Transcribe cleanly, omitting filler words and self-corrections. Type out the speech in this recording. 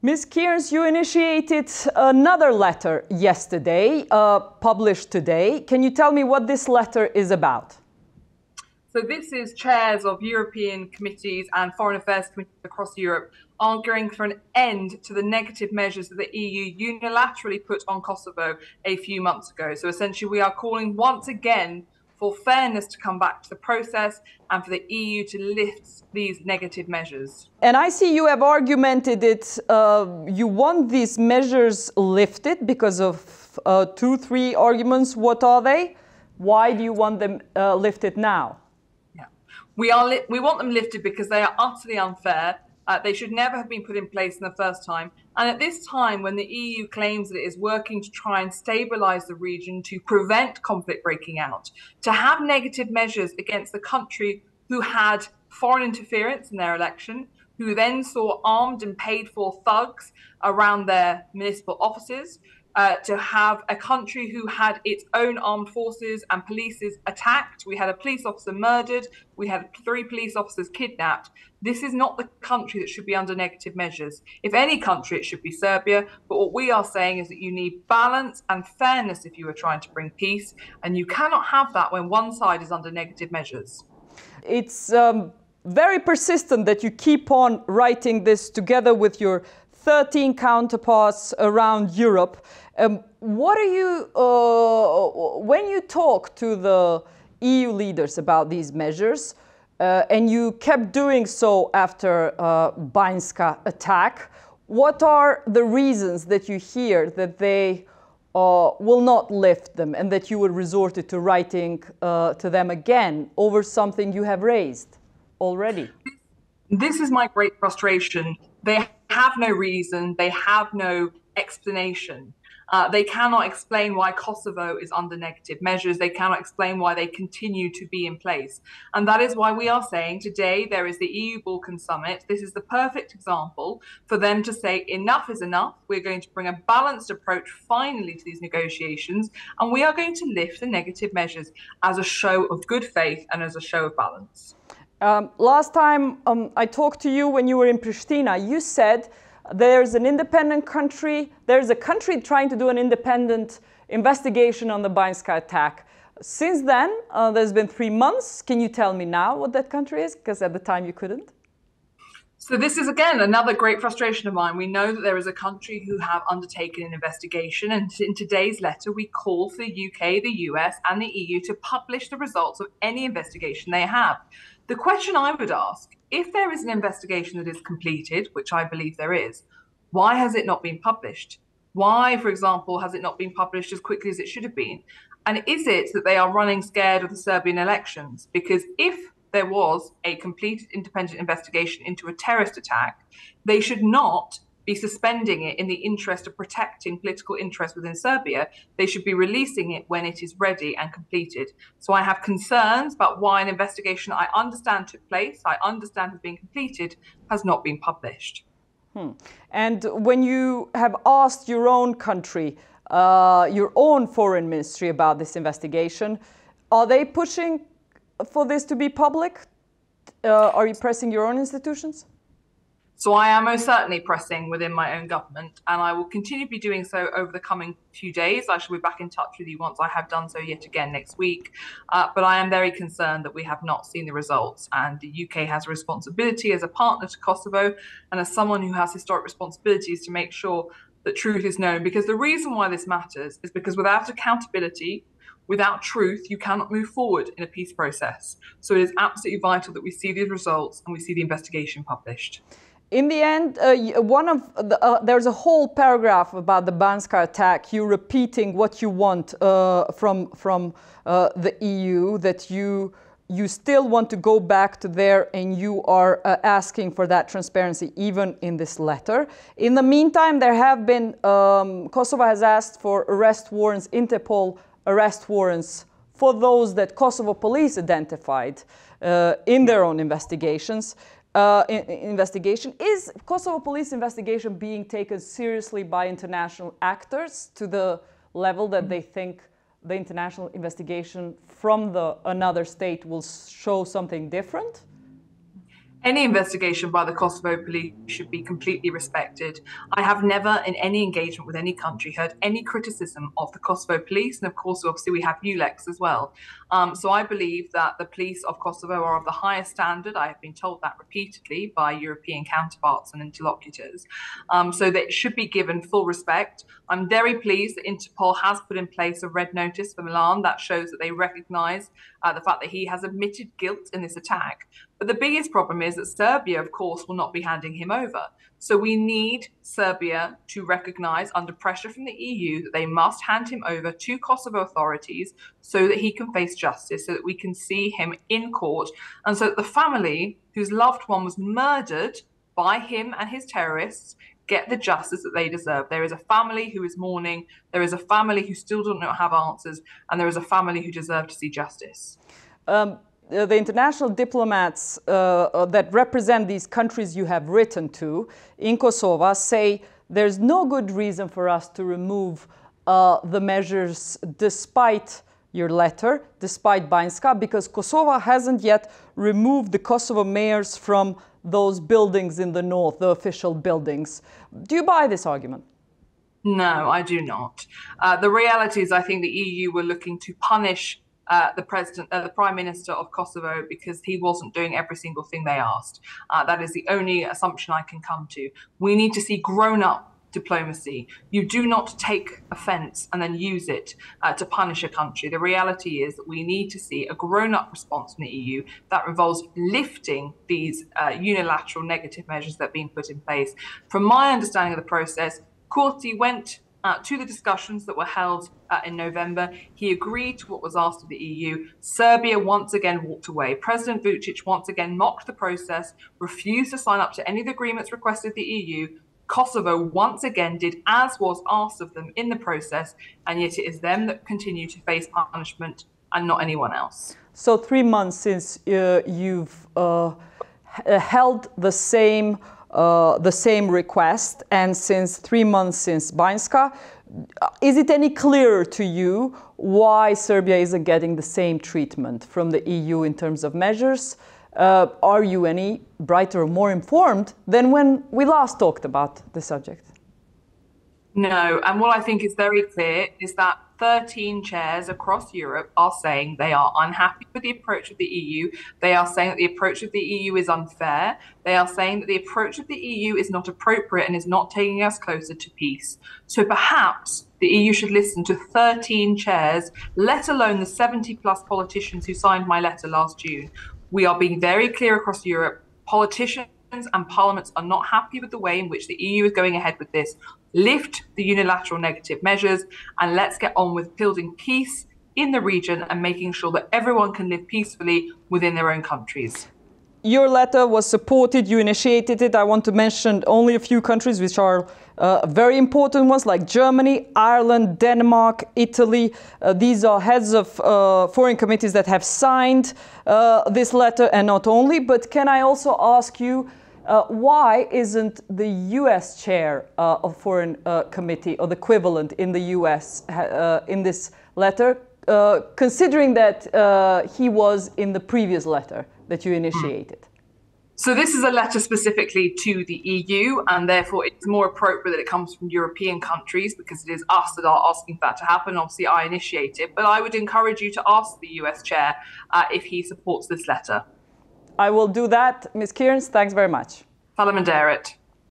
Ms. Kearns, you initiated another letter yesterday, published today. Can you tell me what this letter is about? So this is chairs of European committees and foreign affairs committees across Europe arguing for an end to the negative measures that the EU unilaterally put on Kosovo a few months ago. So essentially we are calling once again for fairness to come back to the process and for the EU to lift these negative measures. And I see you have argumented it, you want these measures lifted because of 2-3 arguments. What are they? Why do you want them lifted now? Yeah, we want them lifted because they are utterly unfair. They should never have been put in place in the first time. And at this time, when the EU claims that it is working to try and stabilize the region to prevent conflict breaking out, to have negative measures against the country who had foreign interference in their election, who then saw armed and paid for thugs around their municipal offices, to have a country who had its own armed forces and polices attacked. We had a police officer murdered. We had 3 police officers kidnapped. This is not the country that should be under negative measures. If any country, it should be Serbia. But what we are saying is that you need balance and fairness if you are trying to bring peace. And you cannot have that when one side is under negative measures. It's very persistent that you keep on writing this together with your 13 counterparts around Europe. What are you, when you talk to the EU leaders about these measures, and you kept doing so after Banjskë attack, what are the reasons that you hear that they will not lift them and that you would resort to writing to them again over something you have raised already? This is my great frustration. They have no reason, they have no explanation. They cannot explain why Kosovo is under negative measures. They cannot explain why they continue to be in place. And that is why we are saying today there is the EU Balkan Summit. This is the perfect example for them to say enough is enough. We're going to bring a balanced approach finally to these negotiations, and we are going to lift the negative measures as a show of good faith and as a show of balance. Last time I talked to you when you were in Pristina, you said there's an independent country, there's a country trying to do an independent investigation on the Banjskë attack. Since then, there's been 3 months. Can you tell me now what that country is? Because at the time you couldn't. So this is, again, another great frustration of mine. We know that there is a country who have undertaken an investigation, and in today's letter, we call for the UK, the US, and the EU to publish the results of any investigation they have. The question I would ask, if there is an investigation that is completed, which I believe there is, why has it not been published? Why, for example, has it not been published as quickly as it should have been? And is it that they are running scared of the Serbian elections? Because if there was a completed independent investigation into a terrorist attack, they should not be suspending it in the interest of protecting political interests within Serbia. They should be releasing it when it is ready and completed. So I have concerns about why an investigation I understand took place, I understand has been completed, has not been published. And when you have asked your own country, your own foreign ministry about this investigation, are they pushing for this to be public? Are you pressing your own institutions? So I am most certainly pressing within my own government, and I will continue to be doing so over the coming few days. I shall be back in touch with you once I have done so yet again next week. But I am very concerned that we have not seen the results, and the UK has a responsibility as a partner to Kosovo and as someone who has historic responsibilities to make sure that truth is known. Because the reason why this matters is because without accountability, without truth, you cannot move forward in a peace process. So it is absolutely vital that we see these results and we see the investigation published. In the end, there's a whole paragraph about the Banjskë attack. You repeating what you want from the EU, that you still want to go back to there, and you are asking for that transparency even in this letter. In the meantime, there have been Kosovo has asked for arrest warrants, Interpol arrest warrants for those that Kosovo police identified in their own investigations. Is Kosovo police investigation being taken seriously by international actors to the level that they think the international investigation from another state will show something different? Any investigation by the Kosovo police should be completely respected. I have never, in any engagement with any country, heard any criticism of the Kosovo police, and of course, obviously, we have ULEX as well. So I believe that the police of Kosovo are of the highest standard. I have been told that repeatedly by European counterparts and interlocutors. So they should be given full respect. I'm very pleased that Interpol has put in place a red notice for Milan that shows that they recognise the fact that he has admitted guilt in this attack. But the biggest problem is that Serbia, of course, will not be handing him over. So we need Serbia to recognise, under pressure from the EU, that they must hand him over to Kosovo authorities so that he can face justice, so that we can see him in court, and so that the family whose loved one was murdered by him and his terrorists get the justice that they deserve. There is a family who is mourning, there is a family who still don't have answers, and there is a family who deserve to see justice. The international diplomats that represent these countries you have written to in Kosovo say there's no good reason for us to remove the measures despite your letter, despite Banjskë, because Kosovo hasn't yet removed the Kosovo mayors from those buildings in the north, the official buildings. Do you buy this argument? No, I do not. The reality is I think the EU were looking to punish the Prime Minister of Kosovo because he wasn't doing every single thing they asked. That is the only assumption I can come to. We need to see grown-up diplomacy. You do not take offence and then use it to punish a country. The reality is that we need to see a grown-up response from the EU that involves lifting these unilateral negative measures that are being put in place. From my understanding of the process, Kurti went to the discussions that were held in November. He agreed to what was asked of the EU. Serbia once again walked away. President Vučić once again mocked the process, refused to sign up to any of the agreements requested of the EU. Kosovo once again did as was asked of them in the process, and yet it is them that continue to face punishment and not anyone else. So 3 months since you've held the same request, and since 3 months since Banjskë, is it any clearer to you why Serbia isn't getting the same treatment from the EU in terms of measures? Are you any brighter or more informed than when we last talked about the subject? No, and what I think is very clear is that 13 chairs across Europe are saying they are unhappy with the approach of the EU. They are saying that the approach of the EU is unfair. They are saying that the approach of the EU is not appropriate and is not taking us closer to peace. So perhaps the EU should listen to 13 chairs, let alone the 70+ politicians who signed my letter last June. We are being very clear across Europe. Politicians and parliaments are not happy with the way in which the EU is going ahead with this. Lift the unilateral negative measures and let's get on with building peace in the region and making sure that everyone can live peacefully within their own countries. Your letter was supported, you initiated it. I want to mention only a few countries which are very important ones, like Germany, Ireland, Denmark, Italy. These are heads of foreign committees that have signed this letter, and not only. But can I also ask you, why isn't the US chair of foreign committee, or the equivalent in the US, in this letter, considering that he was in the previous letter that you initiated? So this is a letter specifically to the EU, and therefore it's more appropriate that it comes from European countries because it is us that are asking for that to happen. Obviously, I initiate it, but I would encourage you to ask the US chair if he supports this letter. I will do that. Ms. Kearns, thanks very much. Parlamenteve.